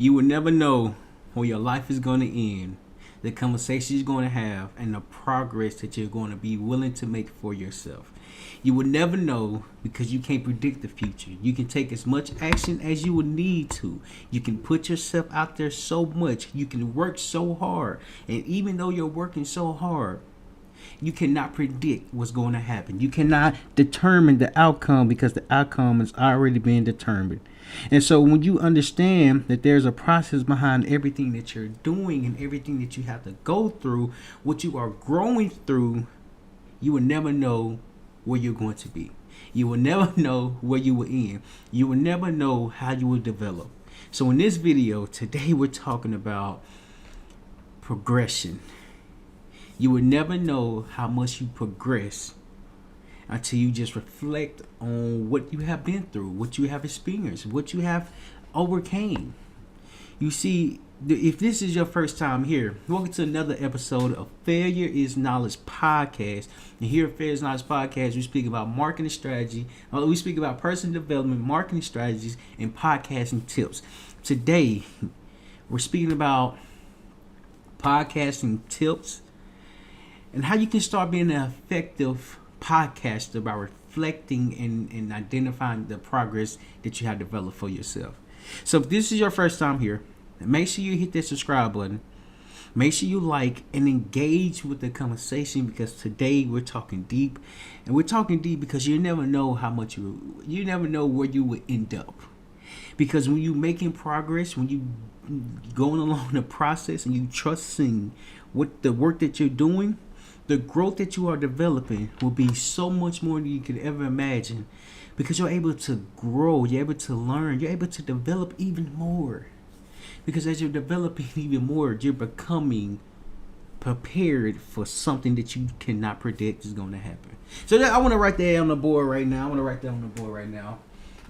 You will never know where your life is going to end, the conversations you're going to have, and the progress that you're going to be willing to make for yourself. You will never know because you can't predict the future. You can take as much action as you will need to. You can put yourself out there so much. You can work so hard. And even though you're working so hard, you cannot predict what's going to happen. You cannot determine the outcome because the outcome is already being determined. And so when you understand that there's a process behind everything that you're doing and everything that you have to go through, what you are growing through, you will never know where you're going to be. You will never know where you will end. You will never know how you will develop. So in this video today, we're talking about progression. You will never know how much you progress until you just reflect on what you have been through, what you have experienced, what you have overcame. You see, if this is your first time here, welcome to another episode of Failure is Knowledge Podcast. And here at Failure is Knowledge Podcast, we speak about marketing strategy. We speak about personal development, marketing strategies, and podcasting tips. Today, we're speaking about podcasting tips and how you can start being an effective podcaster by reflecting and identifying the progress that you have developed for yourself. So if this is your first time here, make sure you hit that subscribe button. Make sure you like and engage with the conversation because today we're talking deep. And we're talking deep because you never know how much you never know where you will end up. Because when you're making progress, when you going along the process and you trusting what the work that you're doing, the growth that you are developing will be so much more than you could ever imagine because you're able to grow, you're able to learn, you're able to develop even more. Because as you're developing even more, you're becoming prepared for something that you cannot predict is going to happen. So I want to write that on the board right now.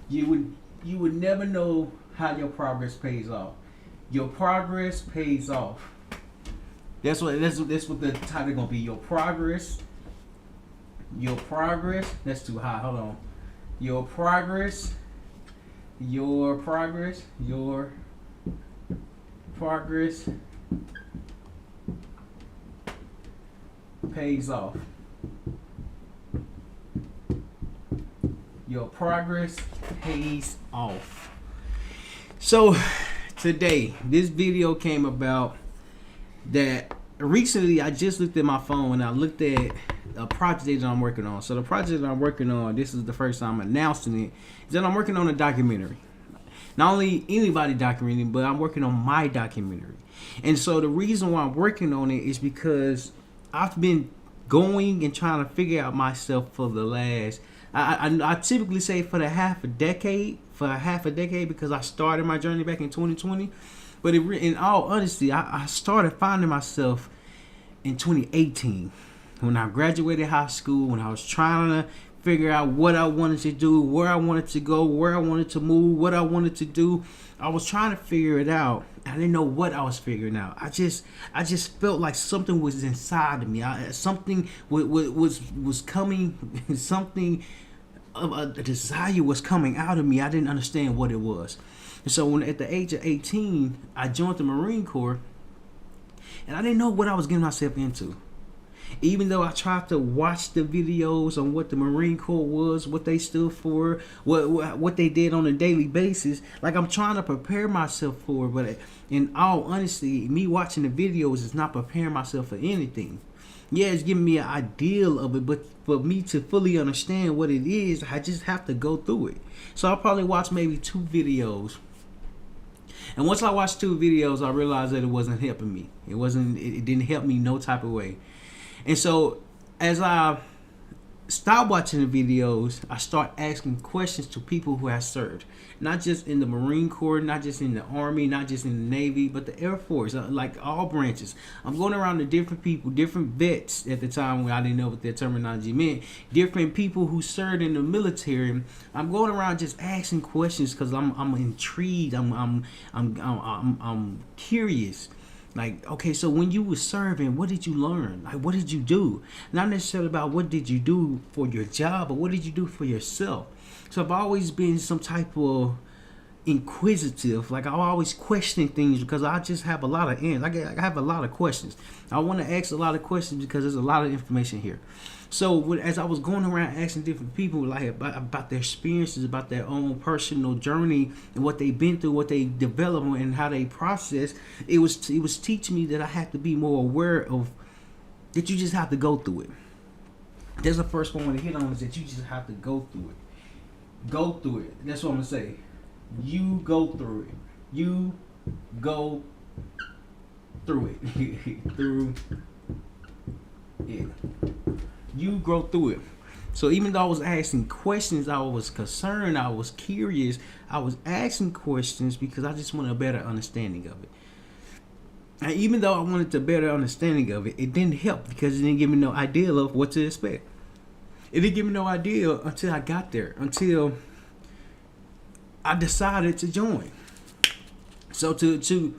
You would never know how your progress pays off. Your progress pays off. That's what the title gonna be. Your progress. That's too high. Hold on. Your progress pays off. Your progress pays off. So today, this video came about that recently I just looked at my phone and I looked at a project that I'm working on. So the project that I'm working on, this is the first time I'm announcing it, is that I'm working on a documentary. Not only anybody documenting, but I'm working on my documentary. And so the reason why I'm working on it is because I've been going and trying to figure out myself for the last, I typically say for half a decade, because I started my journey back in 2020. But in all honesty, I started finding myself in 2018 when I graduated high school, when I was trying to figure out what I wanted to do, where I wanted to go, where I wanted to move, what I wanted to do. I was trying to figure it out. I didn't know what I was figuring out. I just felt like something was inside of me. Something was coming, something of a desire was coming out of me. I didn't understand what it was. And so when at the age of 18, I joined the Marine Corps, and I didn't know what I was getting myself into. Even though I tried to watch the videos on what the Marine Corps was, what they stood for, what they did on a daily basis, like I'm trying to prepare myself for it. But in all honesty, me watching the videos is not preparing myself for anything. Yeah, it's giving me an ideal of it, but for me to fully understand what it is, I just have to go through it. So I'll probably watch maybe 2 videos. And once I watched 2 videos, I realized that it wasn't helping me. It didn't help me no type of way. And so as I stopped watching the videos, I start asking questions to people who have served. Not just in the Marine Corps, not just in the Army, not just in the Navy, but the Air Force, like all branches. I'm going around to different people, different vets at the time when I didn't know what their terminology meant, different people who served in the military. I'm going around just asking questions because I'm intrigued. I'm curious. Like, okay, so when you were serving, what did you learn? Like, what did you do? Not necessarily about what did you do for your job, but what did you do for yourself? So I've always been some type of inquisitive. Like I always question things because I just have a lot of I have a lot of questions. I want to ask a lot of questions because there's a lot of information here. So as I was going around asking different people like about their experiences, about their own personal journey and what they've been through, what they developed and how they process, it was teaching me that I have to be more aware of that. You just have to go through it. That's the first one I want to hit on, is that you just have to go through it. Go through it. That's what I'm gonna say. You go through it. You go through it. through it. You grow through it. So even though I was asking questions, I was concerned, I was curious, I was asking questions because I just wanted a better understanding of it. And even though I wanted a better understanding of it, it didn't help because it didn't give me no idea of what to expect. It didn't give me no idea until I got there, until I decided to join. So to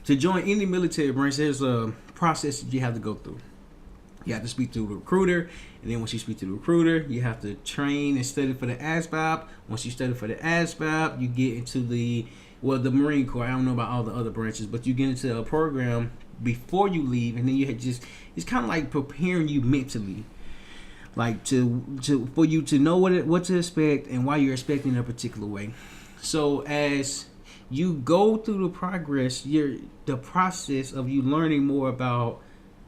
join any military branch, there's a process that you have to go through. You have to speak to the recruiter, and then once you speak to the recruiter, you have to train and study for the ASVAB. Once you study for the ASVAB, you get into the Marine Corps. I don't know about all the other branches, but you get into a program before you leave, and then it's kind of like preparing you mentally, like for you to know what to expect and why you're expecting a particular way. So as you go through the process of you learning more about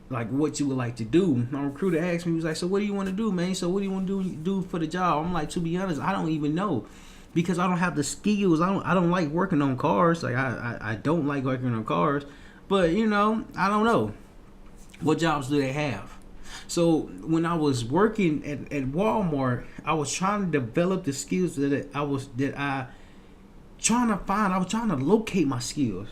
like what you would like to do. My recruiter asked me, he was like, so what do you want to do, man? So what do you want to do for the job? I'm like, to be honest, I don't even know, because I don't have the skills. I don't like working on cars. Like I don't like working on cars, but I don't know what jobs do they have. So when I was working at Walmart, I was trying to develop the skills that I was trying to locate my skills.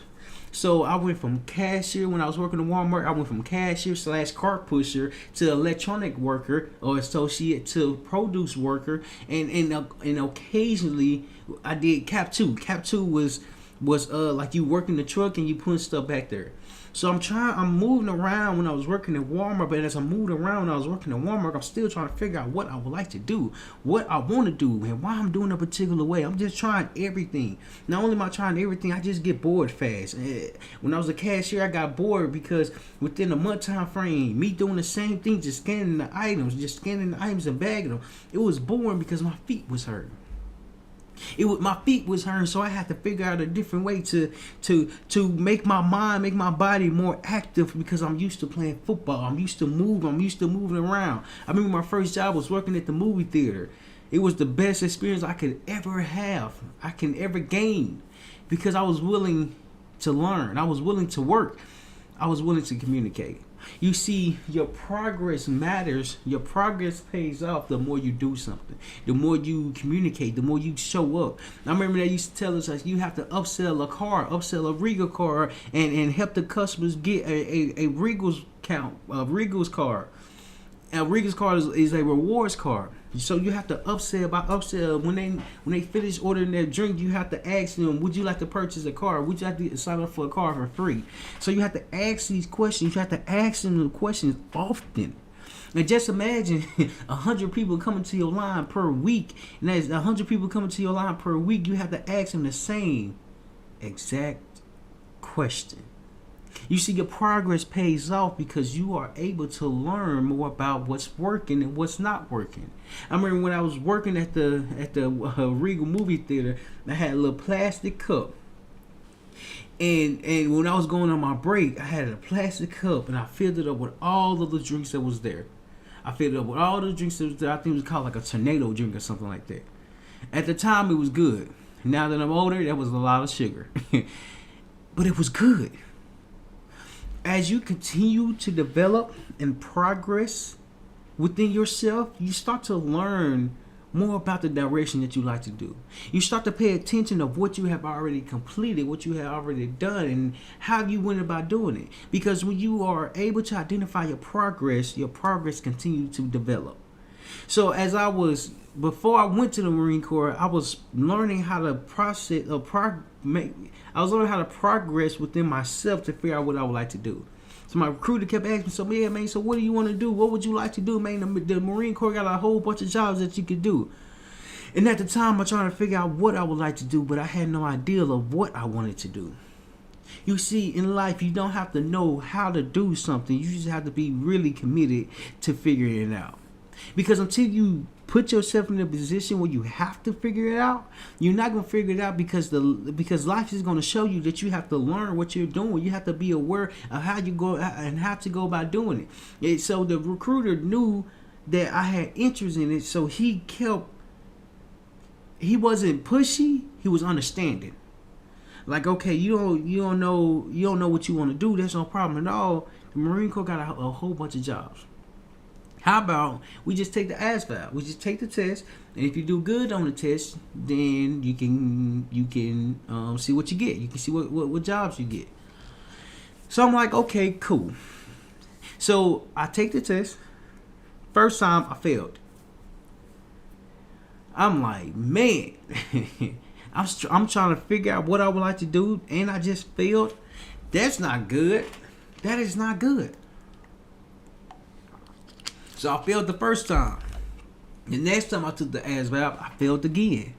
So I went from cashier when I was working at Walmart. I went from cashier / cart pusher to electronic worker or associate to produce worker, and occasionally I did Cap 2. Cap 2 was like you working the truck and you putting stuff back there. So I'm moving around when I was working at Walmart, but as I moved around when I was working at Walmart, I'm still trying to figure out what I would like to do, what I want to do, and why I'm doing a particular way. I'm just trying everything. Not only am I trying everything, I just get bored fast. When I was a cashier, I got bored because within a month time frame, me doing the same thing, just scanning the items and bagging them, it was boring because my feet was hurting. My feet was hurting, so I had to figure out a different way to make my mind, make my body more active, because I'm used to playing football. I'm used to moving around. I remember my first job was working at the movie theater. It was the best experience I could ever have, I can ever gain, because I was willing to learn. I was willing to work. I was willing to communicate. You see, your progress matters. Your progress pays off the more you do something, the more you communicate, the more you show up. I remember they used to tell us like, you have to upsell a Regal car, and help the customers get a Regal's card. A Regal's card is a rewards card. So you have to upsell. When they finish ordering their drink, you have to ask them, would you like to purchase a car? Would you like to sign up for a car for free? So you have to ask these questions. You have to ask them the questions often. And just imagine 100 people coming to your line per week. And as 100 people coming to your line per week, you have to ask them the same exact question. You see, your progress pays off because you are able to learn more about what's working and what's not working. I remember when I was working at the Regal movie theater, I had a little plastic cup. And when I was going on my break, I had a plastic cup and I filled it up with all of the drinks that was there. I think it was called like a tornado drink or something like that. At the time, it was good. Now that I'm older, that was a lot of sugar. But it was good. As you continue to develop and progress within yourself, you start to learn more about the direction that you like to do. You start to pay attention of what you have already completed, what you have already done, and how you went about doing it. Because when you are able to identify your progress continues to develop. So before I went to the Marine Corps, I was learning how to progress within myself to figure out what I would like to do. So my recruiter kept asking me, so yeah, man, so what do you want to do? What would you like to do, man? The Marine Corps got a whole bunch of jobs that you could do. And at the time, I'm trying to figure out what I would like to do, but I had no idea of what I wanted to do. You see, in life, you don't have to know how to do something. You just have to be really committed to figuring it out. Because until you put yourself in a position where you have to figure it out, you're not going to figure it out because life is going to show you that you have to learn what you're doing. You have to be aware of how you go and how to go about doing it. So the recruiter knew that I had interest in it, so he wasn't pushy, he was understanding. Like, okay, you don't know what you want to do, that's no problem at all. The Marine Corps got a whole bunch of jobs. How about we just take the ASVAB? We just take the test, and if you do good on the test, then you can see what you get. You can see what jobs you get. So I'm like, okay, cool. So I take the test. First time I failed. I'm like, man, I'm trying to figure out what I would like to do, and I just failed. That's not good. That is not good. So I failed the first time. The next time I took the ASVAB, I failed again.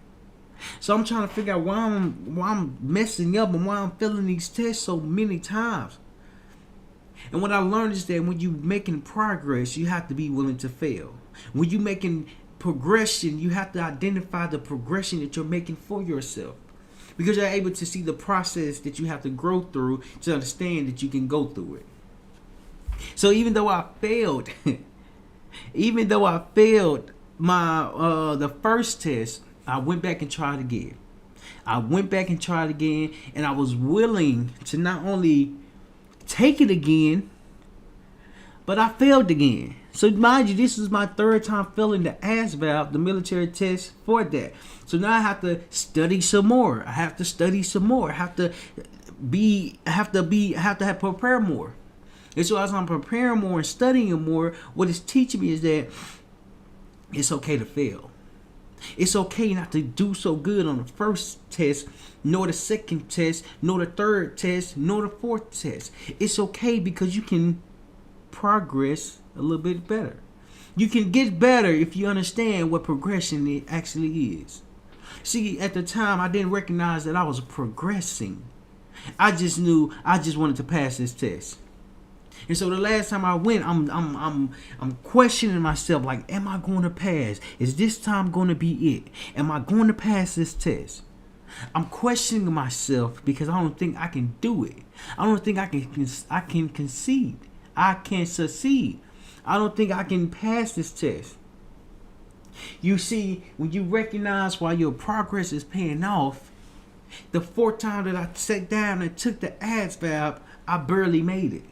So I'm trying to figure out why I'm messing up and why I'm failing these tests so many times. And what I learned is that when you're making progress, you have to be willing to fail. When you're making progression, you have to identify the progression that you're making for yourself. Because you're able to see the process that you have to grow through to understand that you can go through it. So even though I failed, my the first test, I went back and tried again. And I was willing to not only take it again, but I failed again. So mind you, this is my third time failing the ASVAB, the military test for that. So now I have to study some more. I have to prepare more. And so as I'm preparing more and studying more, what it's teaching me is that it's okay to fail. It's okay not to do so good on the first test, nor the second test, nor the third test, nor the fourth test. It's okay because you can progress a little bit better. You can get better if you understand what progression it actually is. See, at the time, I didn't recognize that I was progressing. I just knew I just wanted to pass this test. And so the last time I went, I'm questioning myself, like, am I going to pass? Is this time going to be it? Am I going to pass this test? I'm questioning myself because I don't think I can do it. I don't think I can concede. I can succeed. I don't think I can pass this test. You see, when you recognize why your progress is paying off, the fourth time that I sat down and took the ASVAB, I barely made it.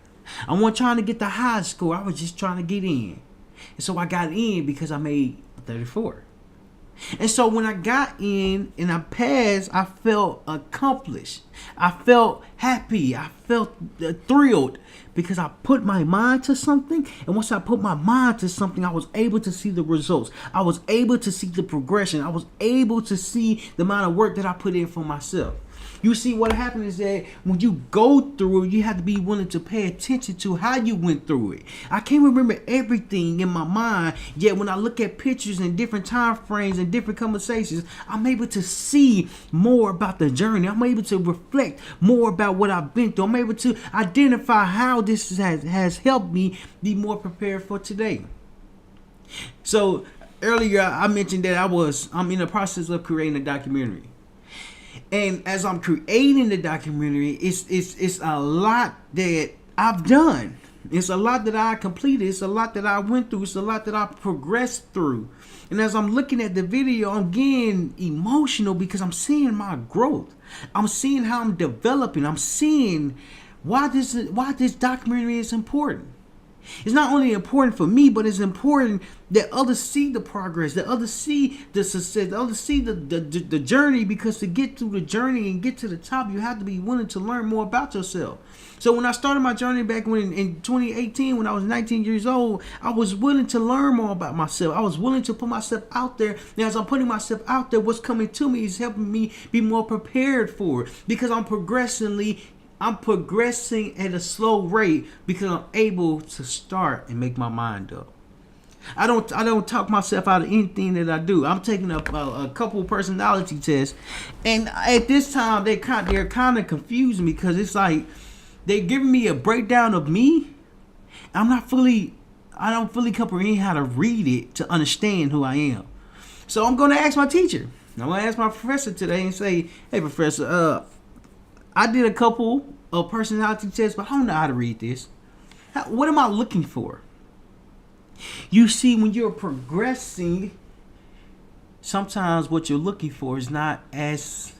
I wasn't trying to get the high score. I was just trying to get in. And so I got in because I made 34. And so when I got in and I passed, I felt accomplished. I felt happy. I felt thrilled because I put my mind to something. And once I put my mind to something, I was able to see the results. I was able to see the progression. I was able to see the amount of work that I put in for myself. You see, what happened is that when you go through it, you have to be willing to pay attention to how you went through it. I can't remember everything in my mind, yet when I look at pictures and different time frames and different conversations, I'm able to see more about the journey. I'm able to reflect more about what I've been through. I'm able to identify how this has helped me be more prepared for today. So earlier I mentioned that I'm in the process of creating a documentary. And as I'm creating the documentary, it's a lot that I've done. It's a lot that I completed. It's a lot that I went through. It's a lot that I progressed through. And as I'm looking at the video, I'm getting emotional because I'm seeing my growth. I'm seeing how I'm developing. I'm seeing why this documentary is important. It's not only important for me, but it's important that others see the progress, that others see the success, that others see the journey, because to get through the journey and get to the top, you have to be willing to learn more about yourself. So when I started my journey back in 2018, when I was 19 years old, I was willing to learn more about myself. I was willing to put myself out there. And as I'm putting myself out there, what's coming to me is helping me be more prepared for it, because I'm progressing at a slow rate because I'm able to start and make my mind up. I don't talk myself out of anything that I do. I'm taking a couple of personality tests, and at this time they're kind of confusing me because it's like they're giving me a breakdown of me. I don't fully comprehend how to read it to understand who I am. So I'm gonna ask my teacher. I'm gonna ask my professor today and say, "Hey, professor, I did a couple of personality tests, but I don't know how to read this. What am I looking for?" You see, when you're progressing, sometimes what you're looking for is not as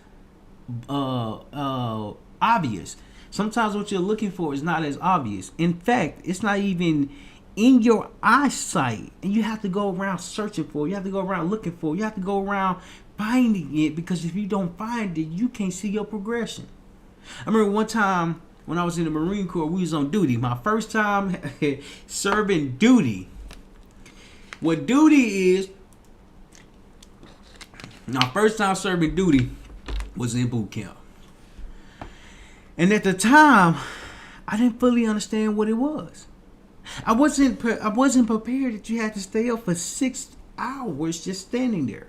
obvious. Sometimes what you're looking for is not as obvious. In fact, it's not even in your eyesight, and you have to go around searching for it. You have to go around looking for it. You have to go around finding it, because if you don't find it, you can't see your progression. I remember one time when I was in the Marine Corps, we was on duty. My first time serving duty. What duty is, my first time serving duty was in boot camp. And at the time, I didn't fully understand what it was. I wasn't prepared that you had to stay up for 6 hours just standing there.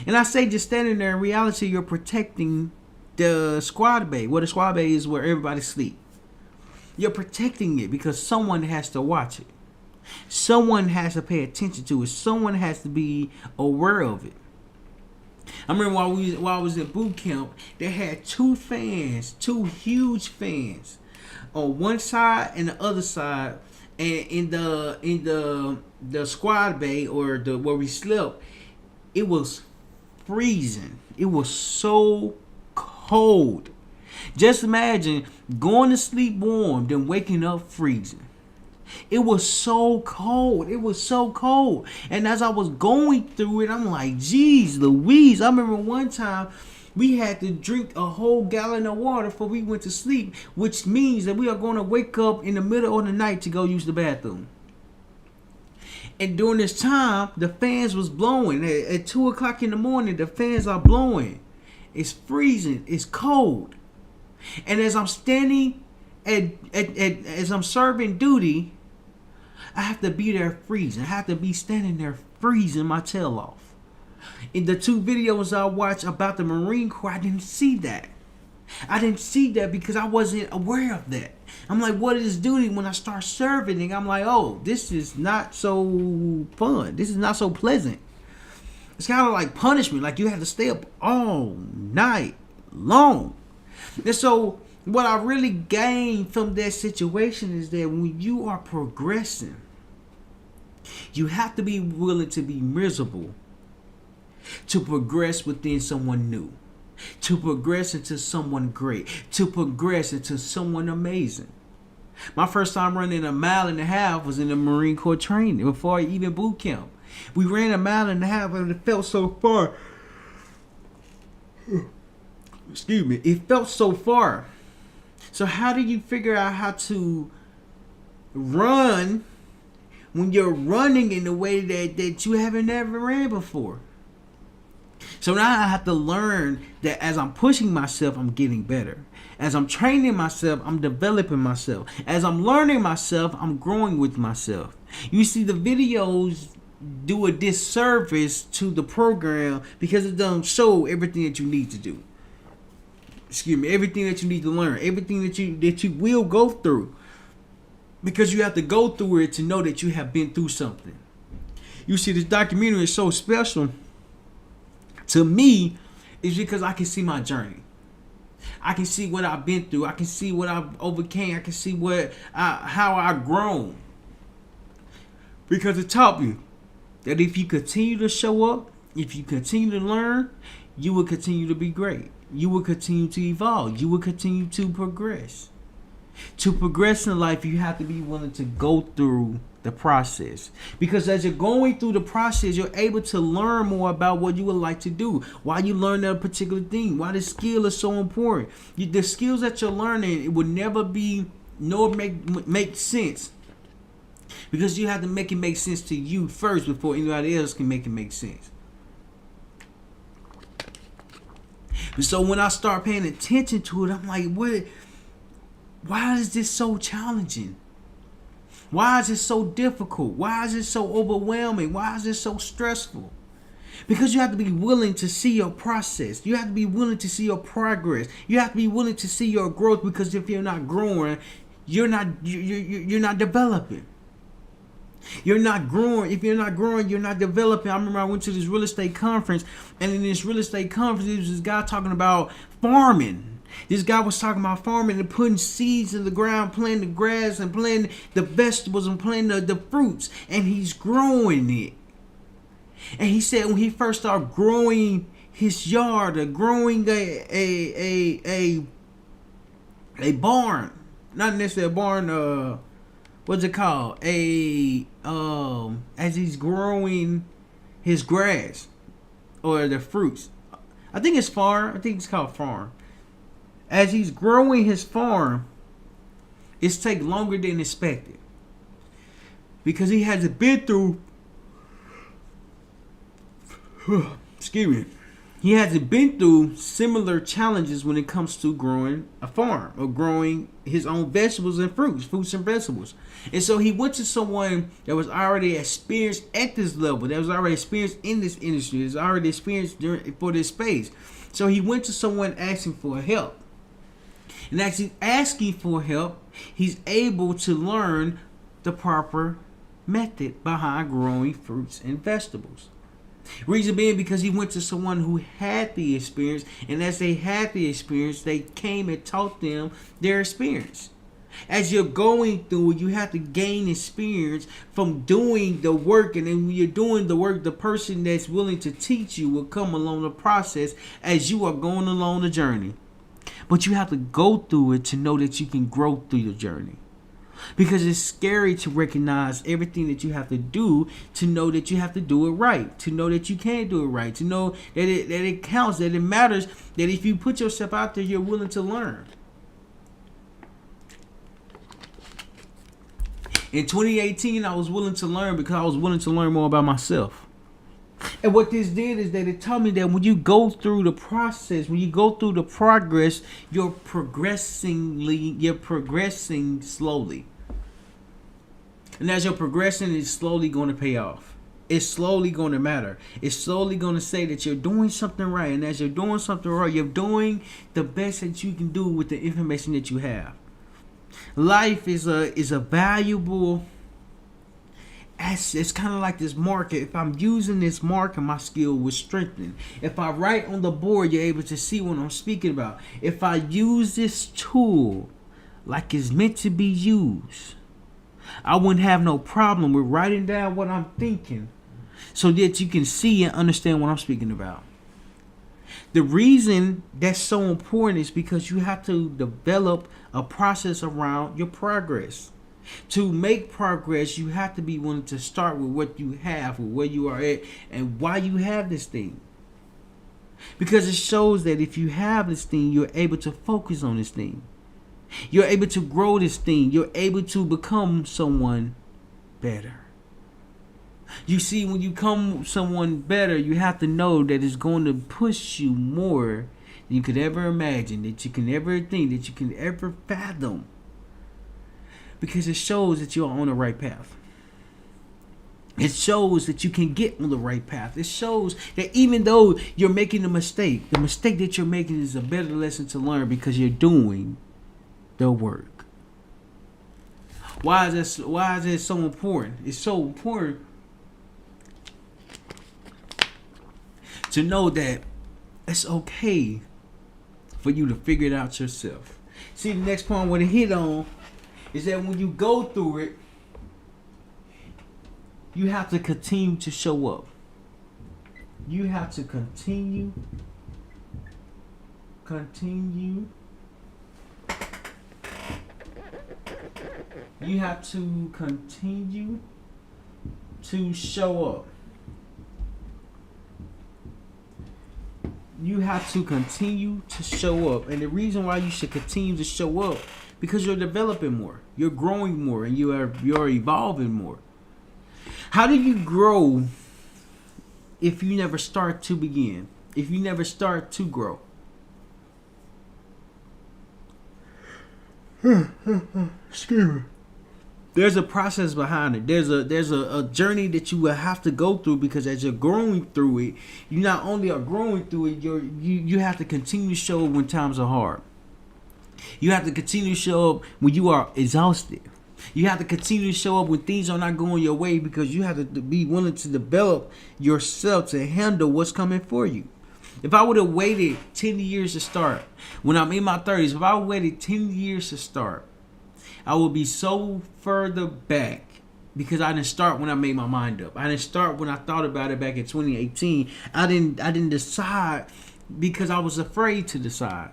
And I say just standing there, in reality, you're protecting the squad bay. Well, the squad bay is where everybody sleep. You're protecting it because someone has to watch it. Someone has to pay attention to it. Someone has to be aware of it. I remember while I was in boot camp, they had two huge fans, on one side and the other side, and in the squad bay, or the where we slept, it was freezing. It was so cold. Just imagine going to sleep warm, then waking up freezing. It was so cold. It was so cold. And as I was going through it, I'm like, geez Louise. I remember one time we had to drink a whole gallon of water before we went to sleep, which means that we are going to wake up in the middle of the night to go use the bathroom. And during this time, the fans was blowing. At 2 o'clock in the morning, the fans are blowing. It's freezing. It's cold. And as I'm standing as I'm serving duty, I have to be there freezing. I have to be standing there freezing my tail off. In the 2 videos I watched about the Marine Corps, I didn't see that. I didn't see that because I wasn't aware of that. I'm like, what is duty? When I start serving, and I'm like, oh, this is not so fun. This is not so pleasant. It's kind of like punishment. Like you have to stay up all night long. And so what I really gained from that situation is that when you are progressing, you have to be willing to be miserable to progress within someone new, to progress into someone great, to progress into someone amazing. My first time running 1.5 miles was in the Marine Corps training before even boot camp. We ran 1.5 miles and it felt so far. Excuse me. It felt so far. So how do you figure out how to run when you're running in a way that you haven't ever ran before? So now I have to learn that as I'm pushing myself, I'm getting better. As I'm training myself, I'm developing myself. As I'm learning myself, I'm growing with myself. You see, the videos do a disservice to the program because it doesn't show everything that you need to do. Excuse me, everything that you need to learn, everything that you will go through, because you have to go through it to know that you have been through something. You see, this documentary is so special to me, is because I can see my journey. I can see what I've been through. I can see what I've overcame. I can see how I've grown. Because it taught me that if you continue to show up, if you continue to learn, you will continue to be great. You will continue to evolve. You will continue to progress. To progress in life, you have to be willing to go through the process. Because as you're going through the process, you're able to learn more about what you would like to do. Why you learn that particular thing. Why the skill is so important. The skills that you're learning, it would never be, nor make sense. Because you have to make it make sense to you first before anybody else can make it make sense. And so when I start paying attention to it, I'm like, why is this so challenging? Why is it so difficult? Why is it so overwhelming? Why is it so stressful? Because you have to be willing to see your process. You have to be willing to see your progress. You have to be willing to see your growth. Because if you're not growing, you're not developing. You're not growing. If you're not growing, you're not developing. I remember I went to this real estate conference, and in this real estate conference, there was this guy talking about farming. This guy was talking about farming and putting seeds in the ground, planting the grass and planting the vegetables and planting the fruits, and he's growing it. And he said when he first started growing his yard, or growing a barn, not necessarily a barn, what's it called? As he's growing his grass or the fruits. I think it's farm. I think it's called farm. As he's growing his farm, it's take longer than expected. Because he hasn't been through excuse me. He hasn't been through similar challenges when it comes to growing a farm or growing his own vegetables and fruits and vegetables. And so he went to someone that was already experienced at this level, that was already experienced in this industry, that was already experienced for this space. So he went to someone asking for help. And as he's asking for help, he's able to learn the proper method behind growing fruits and vegetables. Reason being because he went to someone who had the experience, and as they had the experience, they came and taught them their experience. As you're going through, you have to gain experience from doing the work, and then when you're doing the work, the person that's willing to teach you will come along the process as you are going along the journey. But you have to go through it to know that you can grow through your journey. Because it's scary to recognize everything that you have to do, to know that you have to do it right, to know that you can do it right, to know that it counts, that it matters, that if you put yourself out there, you're willing to learn. In 2018, I was willing to learn because I was willing to learn more about myself. And what this did is that it taught me that when you go through the process, when you go through the progress, you're progressing slowly. And as you're progressing, it's slowly going to pay off. It's slowly going to matter. It's slowly going to say that you're doing something right. And as you're doing something right, you're doing the best that you can do with the information that you have. Life is a valuable asset. It's kind of like this marker. If I'm using this marker, my skill will strengthen. If I write on the board, you're able to see what I'm speaking about. If I use this tool like it's meant to be used, I wouldn't have no problem with writing down what I'm thinking so that you can see and understand what I'm speaking about. The reason that's so important is because you have to develop a process around your progress. To make progress, you have to be willing to start with what you have, with where you are at, and why you have this thing. Because it shows that if you have this thing, you're able to focus on this thing. You're able to grow this thing. You're able to become someone better. You see, when you become someone better, you have to know that it's going to push you more than you could ever imagine, that you can ever think, that you can ever fathom. Because it shows that you're on the right path. It shows that you can get on the right path. It shows that even though you're making a mistake, the mistake that you're making is a better lesson to learn because you're doing the work. Why is this so important? It's so important to know that it's okay for you to figure it out yourself. See, the next point I want to hit on is that when you go through it, you have to continue to show up. You have to continue. You have to continue to show up. You have to continue to show up. And the reason why you should continue to show up, because you're developing more, you're growing more, and you're evolving more. How do you grow if you never start to begin? If you never start to grow? Excuse me. There's a process behind it. There's a journey that you will have to go through, because as you're growing through it, you not only are growing through it, you have to continue to show up when times are hard. You have to continue to show up when you are exhausted. You have to continue to show up when things are not going your way, because you have to be willing to develop yourself to handle what's coming for you. If I would have waited 10 years to start, when I'm in my 30s, if I waited 10 years to start, I would be so further back, because I didn't start when I made my mind up. I didn't start when I thought about it back in 2018. I didn't decide because I was afraid to decide.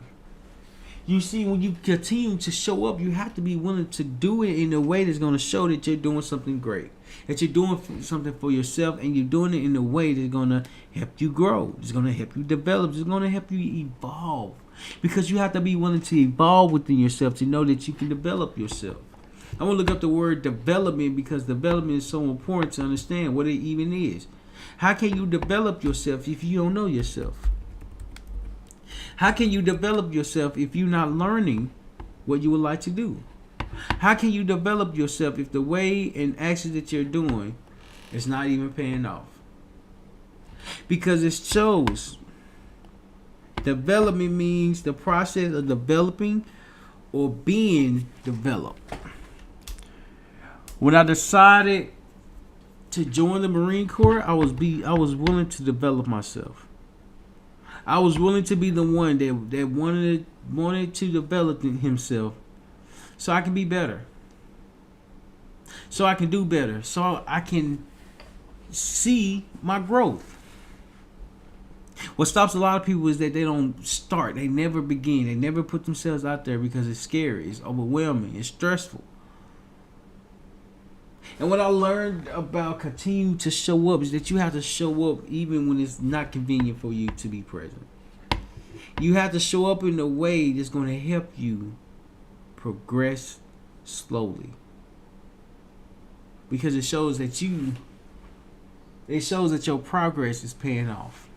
You see, when you continue to show up, you have to be willing to do it in a way that's going to show that you're doing something great, that you're doing something for yourself, and you're doing it in a way that's going to help you grow. It's going to help you develop. It's going to help you evolve, because you have to be willing to evolve within yourself to know that you can develop yourself. I want to look up the word development, because development is so important to understand what it even is. How can you develop yourself if you don't know yourself? How can you develop yourself if you're not learning what you would like to do? How can you develop yourself if the way and actions that you're doing is not even paying off? Because it shows development means the process of developing or being developed. When I decided to join the Marine Corps, I was willing to develop myself. I was willing to be the one that wanted to develop himself, so I can be better, so I can do better, so I can see my growth. What stops a lot of people is that they don't start. They never begin. They never put themselves out there, because it's scary, it's overwhelming, it's stressful. And what I learned about continuing to show up is that you have to show up even when it's not convenient for you to be present. You have to show up in a way that's going to help you progress slowly, because it shows that your progress is paying off.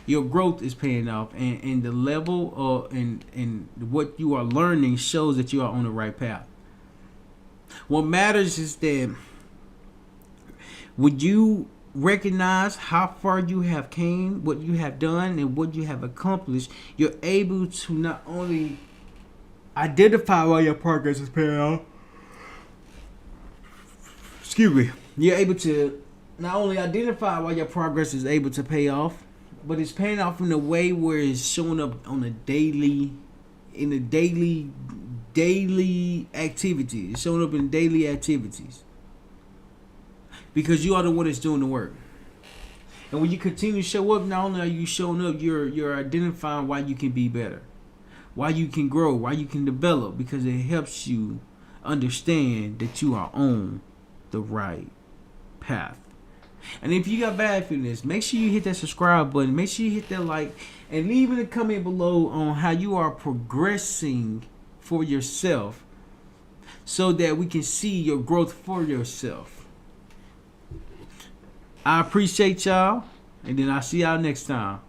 Your growth is paying off, and the level of and what you are learning shows that you are on the right path. What matters is that when you recognize how far you have came, what you have done, and what you have accomplished, you're able to not only identify why your progress is paying off. You're able to not only identify why your progress is able to pay off, but it's paying off in a way where it's showing up on a daily activity. It's showing up in daily activities, because you are the one that's doing the work. And when you continue to show up, not only are you showing up, you're identifying why you can be better, why you can grow, why you can develop, because it helps you understand that you are on the right path. And if you got bad feelings, make sure you hit that subscribe button. Make sure you hit that like, and leave in a comment below on how you are progressing for yourself, so that we can see your growth for yourself. I appreciate y'all, and then I'll see y'all next time.